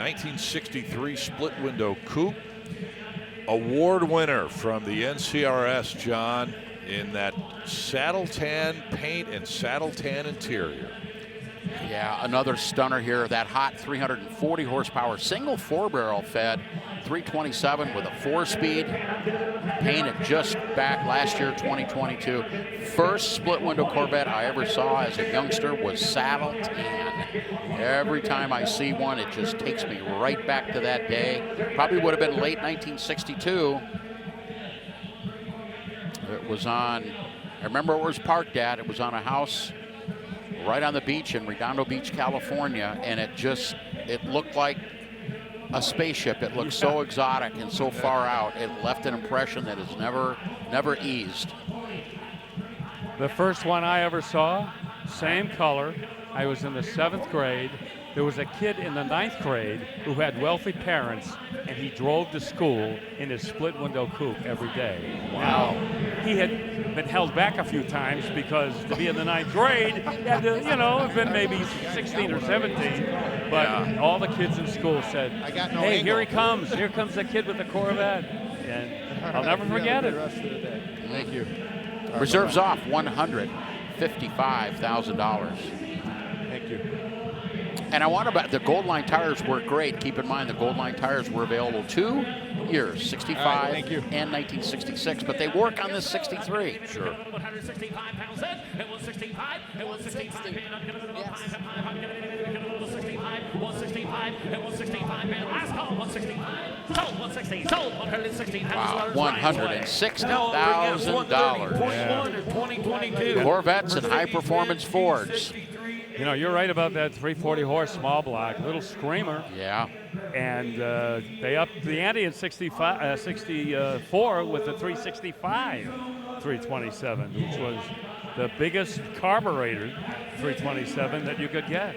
1963 split window coupe. Award winner from the NCRS, John, in that saddle tan paint and saddle tan interior. Yeah, another stunner here. That hot 340 horsepower single 4-barrel fed 327 with a 4-speed. Painted just back last year, 2022. First split window Corvette I ever saw as a youngster was saddle tan. Every time I see one, it just takes me right back to that day. Probably would have been late 1962. It was on, I remember where it was parked at. It was on a house right on the beach in Redondo Beach, California, and it looked like a spaceship. It looked so exotic and so far out. It left an impression that has never eased. The first one I ever saw, same color. I was in the 7th grade. There was a kid in the 9th grade who had wealthy parents, and he drove to school in his split window coupe every day. Wow. Now, he had been held back a few times because to be in the 9th grade, he had to, have been maybe 16 or 17. But all the kids in school said, I got no hey, angle. here he comes. Here comes the kid with the Corvette. And I'll never forget it. Thank you. Reserves off $155,000. Thank you. And I want to bet the Goldline tires work great. Keep in mind the Goldline tires were available 2 years, 65 thank you. and 1966, but they work on this 63. Sure. Wow, $160,000. Corvettes and high-performance Fords. You're right about that 340 horse small block, little screamer. Yeah. And they upped the ante in 64 with the 365 327, which was the biggest carbureted 327 that you could get.